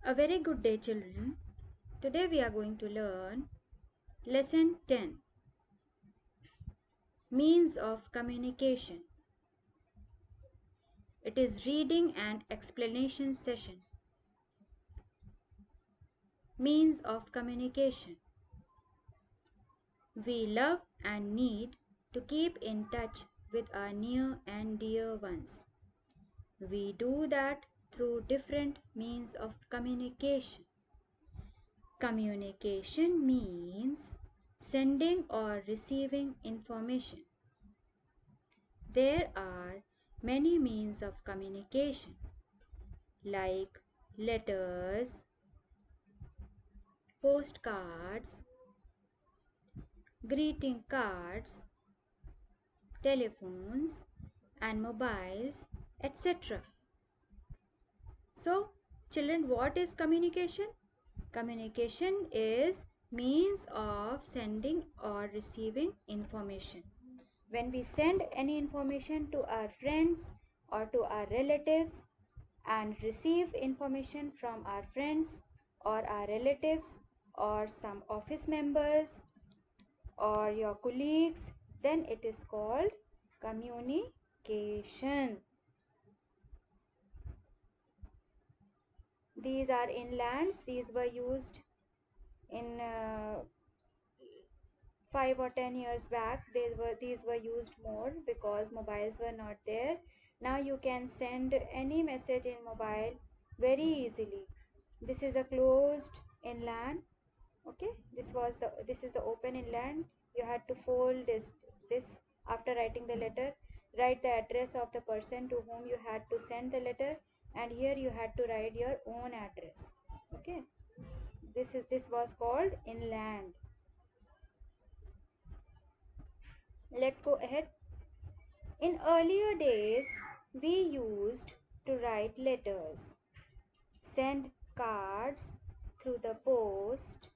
A very good day, children. Today we are going to learn Lesson 10, Means of Communication. It is reading and explanation session. Means of communication. We love and need to keep in touch with our near and dear ones. We do that through different means of communication. Communication means sending or receiving information. There are many means of communication like letters, postcards, greeting cards, telephones and mobiles, etc. So, children, what is communication? Communication is means of sending or receiving information. When we send any information to our friends or to our relatives and receive information from our friends or our relatives or some office members or your colleagues, then it is called communication. These are inlands. These were used in 5 or 10 years back. These were used more because mobiles were not there. Now you can send any message in mobile very easily. This is a closed inland. Okay, this is the open inland. You had to fold this after writing the letter. Write the address of the person to whom you had to send the letter, and here you had to write your own address. Okay, this was called inland. Let's go ahead. In earlier days, we used to write letters, send cards through the post.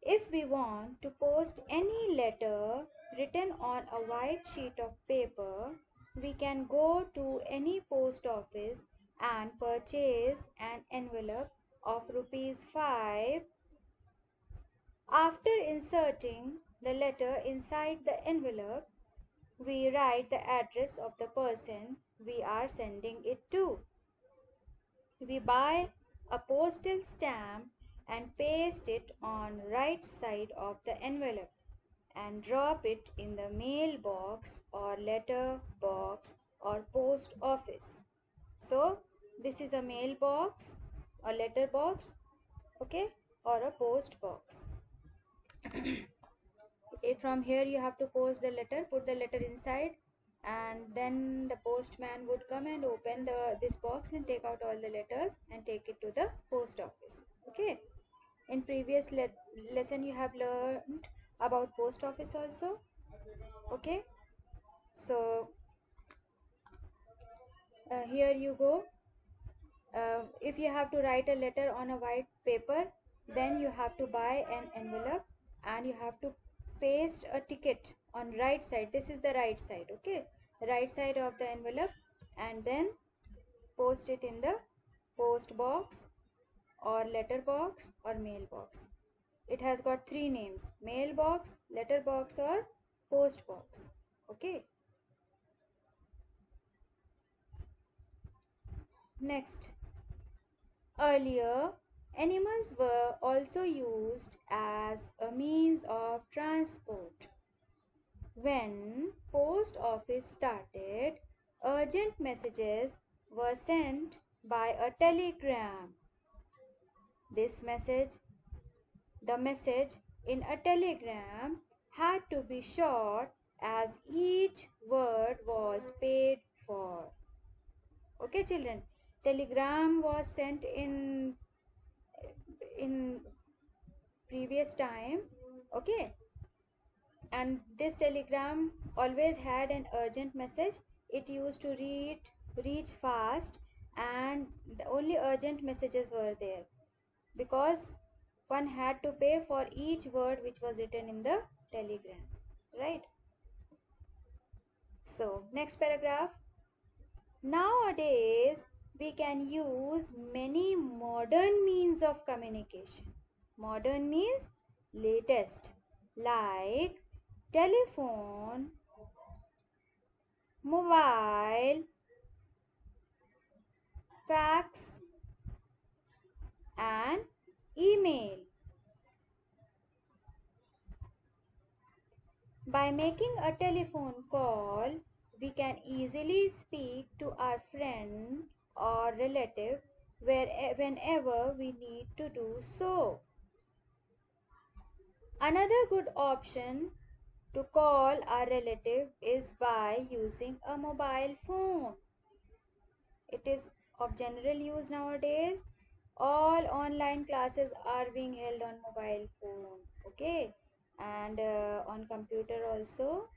If we want to post any letter written on a white sheet of paper, we can go to any post office and purchase an envelope of ₹5. After inserting the letter inside the envelope, we write the address of the person we are sending it to. We buy a postal stamp and paste it on right side of the envelope and drop it in the mail box or letter box or post office. So this is a mail box or letter box, okay, or a post box. From here you have to post the letter, put the letter inside, and then the postman would come and open this box and take out all the letters and take it to the post office. Okay, in previous lesson you have learned about post office also. Okay, so here you go. If you have to write a letter on a white paper, then you have to buy an envelope and you have to paste a ticket on right side. This is the right side, okay, right side of the envelope, and then post it in the post box or letter box or mail box. It has got three names: mail box, letter box or post box. Okay, next, earlier, animals were also used as a means of transport. When post office started, urgent messages were sent by a telegram. The message in a telegram had to be short as each word was paid for. Okay, children, telegram was sent in previous time, okay, and this telegram always had an urgent message. It used to reach fast, and the only urgent messages were there because one had to pay for each word which was written in the telegram, right? So next paragraph. Nowadays we can use many modern means of communication. Modern means latest, like telephone, mobile, fax, and email. By making a telephone call, we can easily speak to our friend or relative whenever we need to do so. Another good option to call our relative is by using a mobile phone. It is of general use nowadays. All online classes are being held on mobile phone, okay, and on computer also.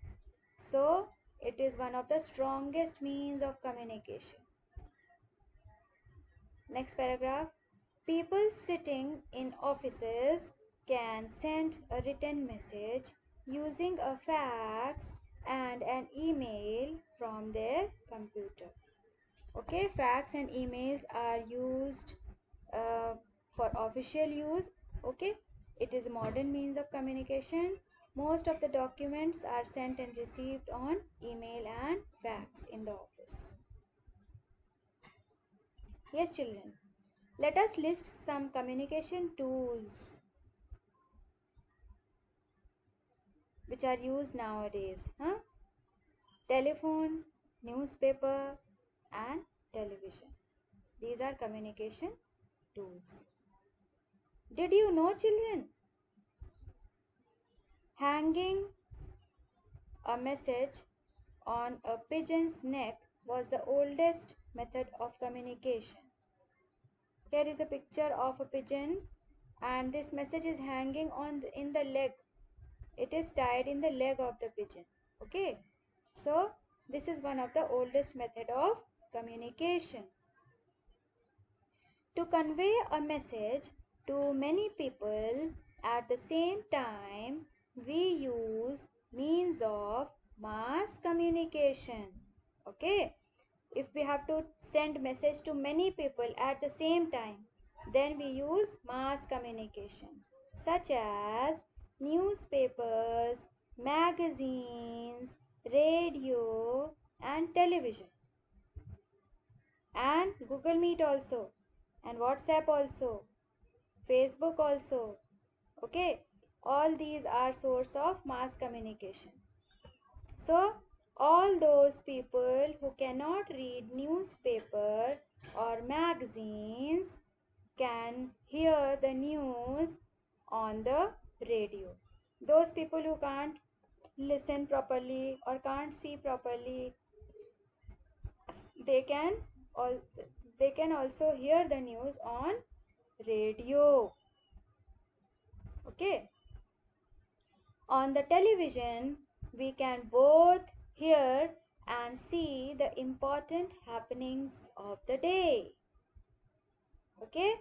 So it is one of the strongest means of communication. Next paragraph. People sitting in offices can send a written message using a fax and an email from their computer. Okay, fax and emails are used uh, for official use. Okay, it is a modern means of communication. Most of the documents are sent and received on email and fax in the office. Yes, children, let us list some communication tools which are used nowadays. Telephone, newspaper, and television. These are communication tools. Did you know, children? Hanging a message on a pigeon's neck was the oldest method of communication. Here is a picture of a pigeon, and this message is hanging in the leg. It is tied in the leg of the pigeon. Okay, so this is one of the oldest method of communication. To convey a message to many people at the same time, we use means of mass communication. Okay, if we have to send message to many people at the same time, then we use mass communication, such as newspapers, magazines, radio, and television, and Google Meet also, and WhatsApp also, Facebook also. Okay, all these are source of mass communication. So all those people who cannot read newspaper or magazines can hear the news on the radio. Those people who can't listen properly or can't see properly, they can all they can also hear the news on radio. Okay, on the television we can both hear and see the important happenings of the day. Okay,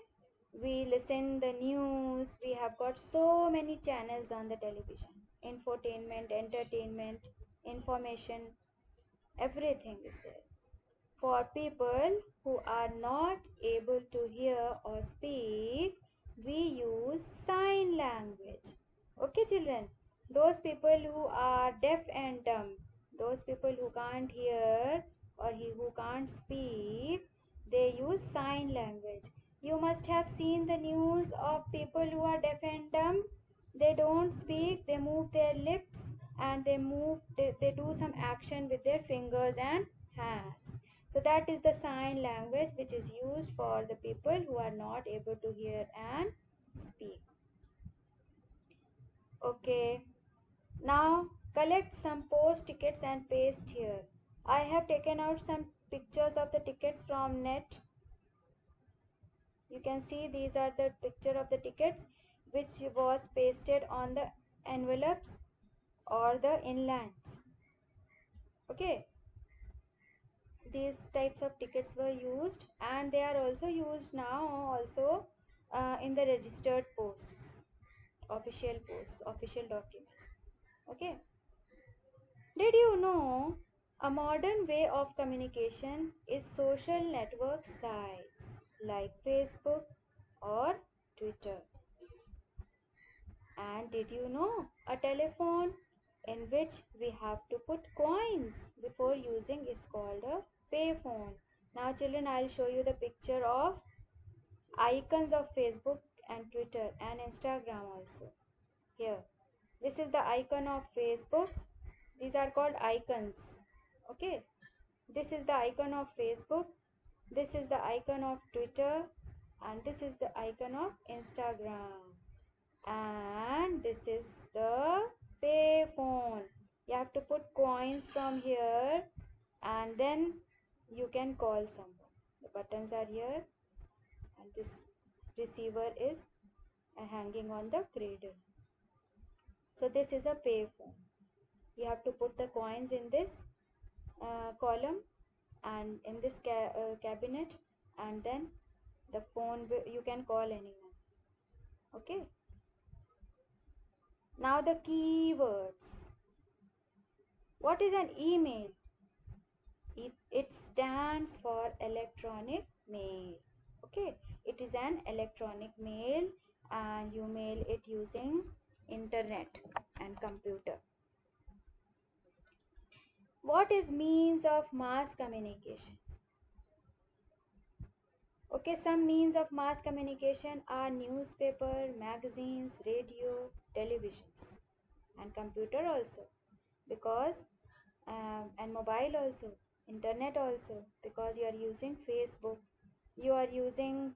we listen the news. We have got so many channels on the television: infotainment, entertainment, information, everything is there. For people who are not able to hear or speak, we use sign language. Okay, children, those people who are deaf and dumb, those people who can't hear or who can't speak, they use sign language. You must have seen the news of people who are deaf and dumb. They don't speak, they move their lips, and they do some action with their fingers and hands. So that is the sign language which is used for the people who are not able to hear and speak. Okay, now collect some post tickets and paste here. I have taken out some pictures of the tickets from net. You can see these are the picture of the tickets which was pasted on the envelopes or the inlands. Okay, these types of tickets were used, and they are also used now also in the registered posts, official documents. Okay, did you know A modern way of communication is social network sites like Facebook or Twitter. And did you know a telephone in which we have to put coins before using is called a payphone? Now children, I'll show you the picture of icons of Facebook and Twitter and Instagram also. Here, this is the icon of Facebook. These are called icons. Okay, this is the icon of Facebook, this is the icon of Twitter, and this is the icon of Instagram, and this is the payphone. You have to put coins from here and then you can call someone. The buttons are here and this receiver is hanging on the cradle. So this is a payphone. You have to put the coins in this column and in this cabinet, and then the phone you can call anyone. Okay, now the keywords. What is an email? It stands for electronic mail. Okay, it is an electronic mail and you mail it using internet and computer. What is means of mass communication? Okay, some means of mass communication are newspaper, magazines, radio, televisions, and computer also, because and mobile also, internet also, because you are using Facebook, you are using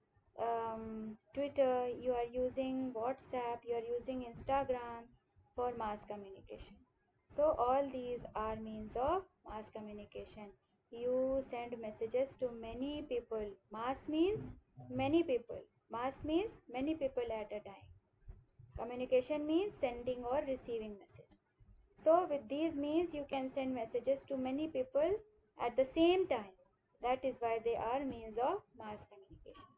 Twitter, you are using WhatsApp, you are using Instagram for mass communication. So all these are means of mass communication. You send messages to many people. Mass means many people. Mass means many people at a time. Communication means sending or receiving message. So with these means you can send messages to many people at the same time. That is why they are means of mass communication.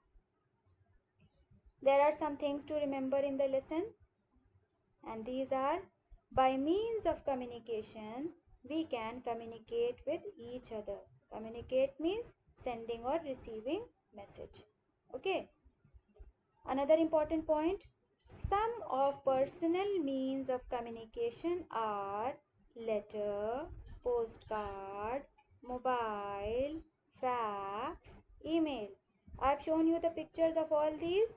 There are some things to remember in the lesson, and these are: by means of communication we can communicate with each other. Communicate means sending or receiving message. Okay, another important point: some of personal means of communication are letter, postcard, mobile, fax, email. I've shown you the pictures of all these.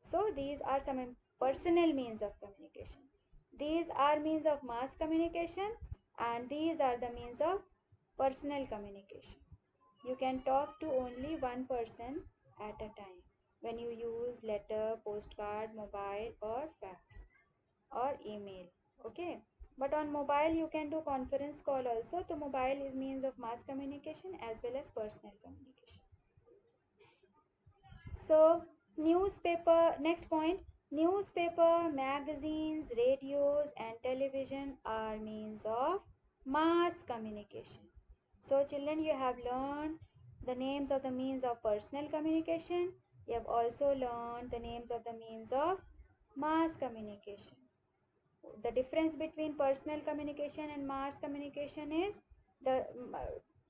So these are some personal means of communication. These are means of mass communication and these are the means of personal communication. You can talk to only one person at a time when you use letter, postcard, mobile or fax or email. Okay. But on mobile you can do conference call also. So mobile is means of mass communication as well as personal communication. So newspaper, next point, newspaper, magazines, radios and television are means of mass communication. So children, you have learned the names of the means of personal communication. You have also learned the names of the means of mass communication. The difference between personal communication and mass communication is the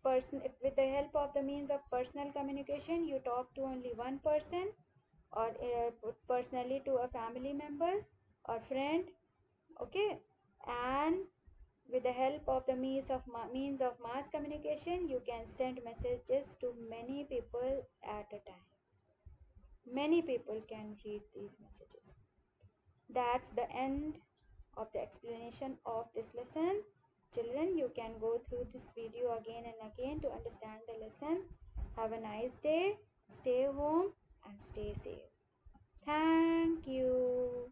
person, with the help of the means of personal communication you talk to only one person or personally to a family member or friend. Okay, and with the help of the means of mass communication you can send messages to many people at a time. Many people can read these messages. That's the end of the explanation of this lesson. Children, you can go through this video again and again to understand the lesson. Have a nice day. Stay home and stay safe. Thank you.